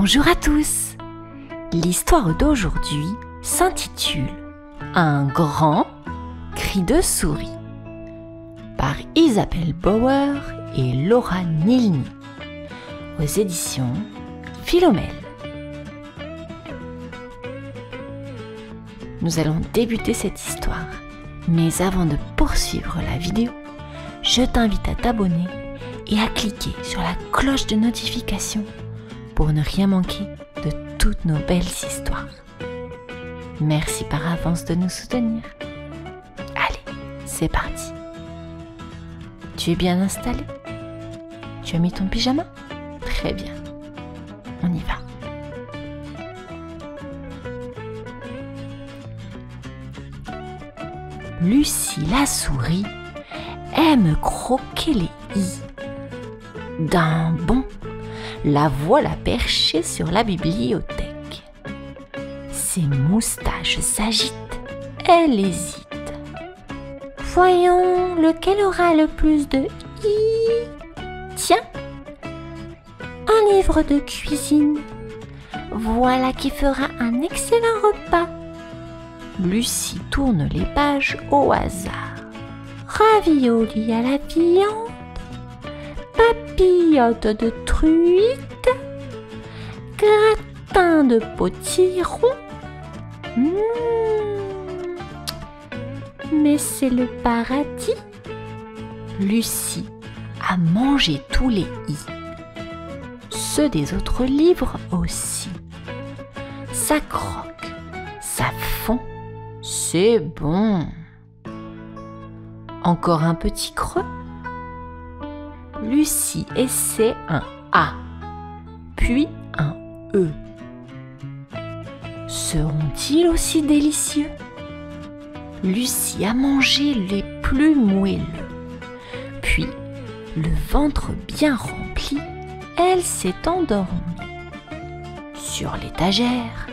Bonjour à tous. L'histoire d'aujourd'hui s'intitule Un grand cri de souris par Isabelle Bauer et Laura Nilny aux éditions Philomèle. Nous allons débuter cette histoire, mais avant de poursuivre la vidéo, je t'invite à t'abonner et à cliquer sur la cloche de notification pour ne rien manquer de toutes nos belles histoires. Merci par avance de nous soutenir. Allez, c'est parti. Tu es bien installé? Tu as mis ton pyjama? Très bien. On y va. Lucie la souris aime croquer les i. D'un bond, la voilà perchée sur la bibliothèque. Ses moustaches s'agitent, elle hésite. Voyons lequel aura le plus de i. Tiens, un livre de cuisine. Voilà qui fera un excellent repas. Lucie tourne les pages au hasard. Ravioli à la viande, papillotes de truite, gratin de potiron. Mais c'est le paradis. Lucie a mangé tous les i, ceux des autres livres aussi. Ça croque, ça fond, c'est bon. Encore un petit creux. Lucie essaie un A, puis un E. Seront-ils aussi délicieux? Lucie a mangé les plus moelleux. Puis, le ventre bien rempli, elle s'est endormie. Sur l'étagère,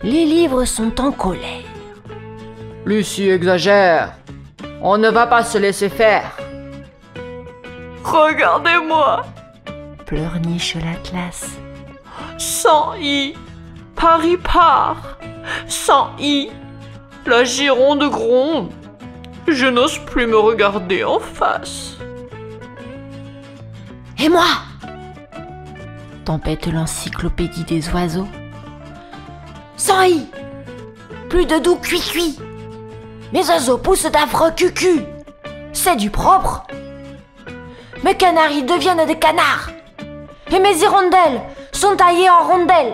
les livres sont en colère. Lucie exagère. On ne va pas se laisser faire. Regardez-moi, Pleurniche l'Atlas. sans i, Paris part. Sans i, la Gironde gronde. Je n'ose plus me regarder en face. Et moi? Tempête l'encyclopédie des oiseaux. Sans i, plus de doux cuit-cuit. Mes oiseaux poussent d'affreux cucu. C'est du propre. Mes canaris deviennent des canards. Et mes hirondelles sont taillées en rondelles.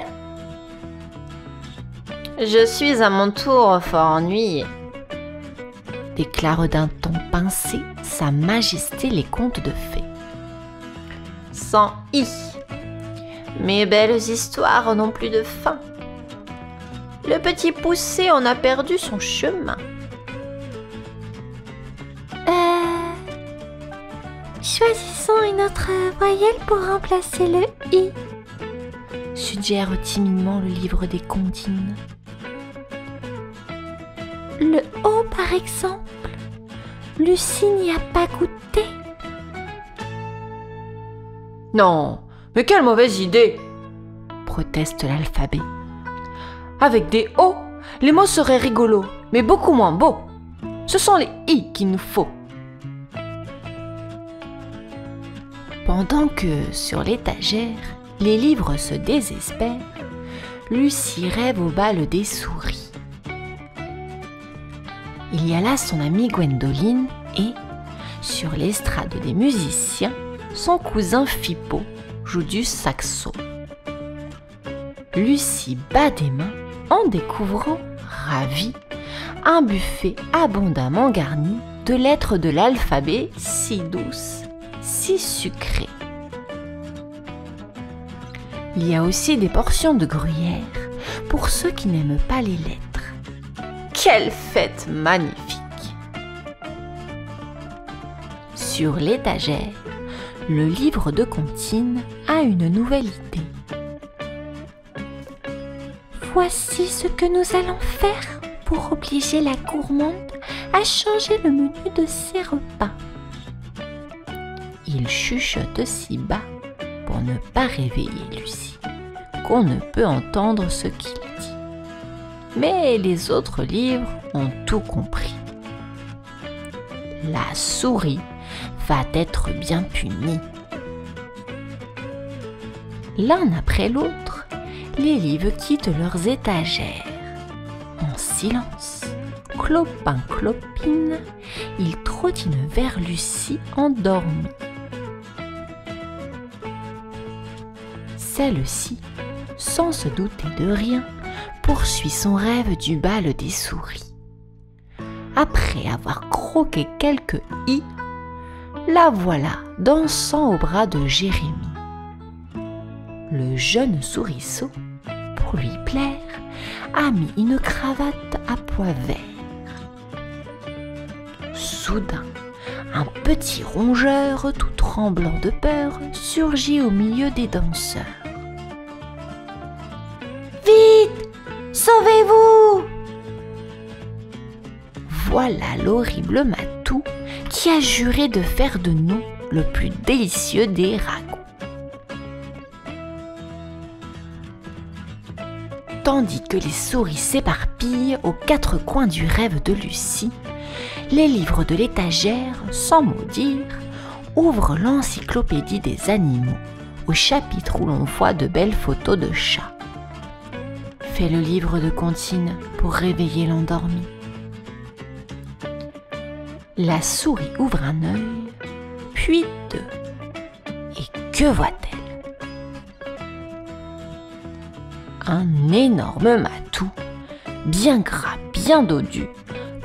Je suis à mon tour fort ennuyée, déclare d'un ton pincé Sa Majesté les contes de fées. Sans i, mes belles histoires n'ont plus de fin. Le petit poussé en a perdu son chemin. Choisissons une autre voyelle pour remplacer le i, suggère timidement le livre des comptines. Le o par exemple. Lucie n'y a pas goûté. Non, mais quelle mauvaise idée, Proteste l'alphabet. Avec des O, les mots seraient rigolos, mais beaucoup moins beaux. Ce sont les i qu'il nous faut. Pendant que, sur l'étagère, les livres se désespèrent, Lucie rêve au bal des souris. Il y a là son amie Gwendoline et, sur l'estrade des musiciens, son cousin Fippo joue du saxo. Lucie bat des mains en découvrant, ravie, un buffet abondamment garni de lettres de l'alphabet si douces, si sucrées. Il y a aussi des portions de gruyère pour ceux qui n'aiment pas les lettres. Quelle fête magnifique! Sur l'étagère, le livre de comptines a une nouvelle idée. Voici ce que nous allons faire pour obliger la gourmande à changer le menu de ses repas. Il chuchote si bas pour ne pas réveiller Lucie. qu'on ne peut entendre ce qu'il dit. Mais les autres livres ont tout compris. La souris va être bien punie. L'un après l'autre, les livres quittent leurs étagères. En silence, clopin-clopine, ils trottinent vers Lucie endormie. Celle-ci, sans se douter de rien, poursuit son rêve du bal des souris. Après avoir croqué quelques i, la voilà dansant au bras de Jérémie. Le jeune souriceau, pour lui plaire, a mis une cravate à pois verts. Soudain, un petit rongeur tout tremblant de peur surgit au milieu des danseurs. « Vite! Sauvez-vous !» Voilà l'horrible matou qui a juré de faire de nous le plus délicieux des ragoûts. Tandis que les souris s'éparpillent aux quatre coins du rêve de Lucie, les livres de l'étagère, sans mot dire, ouvrent l'encyclopédie des animaux, au chapitre où l'on voit de belles photos de chats. Fait le livre de comptines pour réveiller l'endormi. La souris ouvre un œil, puis deux. Et que voit-elle? Un énorme matou, bien gras, bien dodu,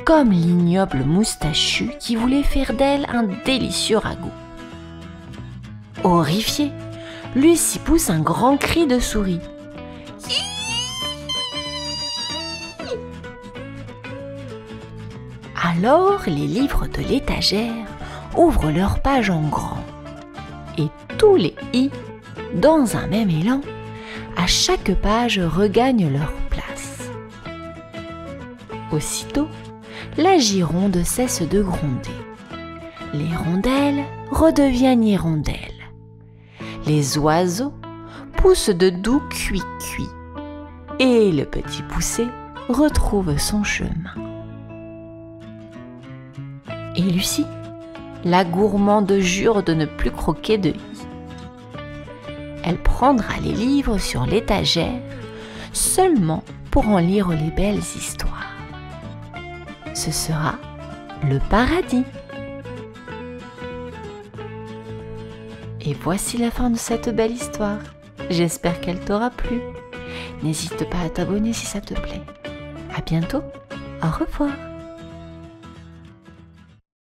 comme l'ignoble moustachu qui voulait faire d'elle un délicieux ragoût. Horrifiée, Lucie pousse un grand cri de souris. Alors les livres de l'étagère ouvrent leurs pages en grand, et tous les i, dans un même élan, à chaque page regagnent leur place. Aussitôt, la gironde cesse de gronder. Les rondelles redeviennent hirondelles. Les oiseaux poussent de doux cuit-cuit. Et le petit poussé retrouve son chemin. Et Lucie, la gourmande, jure de ne plus croquer de i. Elle prendra les livres sur l'étagère seulement pour en lire les belles histoires. Ce sera le paradis. Et voici la fin de cette belle histoire. J'espère qu'elle t'aura plu. N'hésite pas à t'abonner si ça te plaît. À bientôt. Au revoir.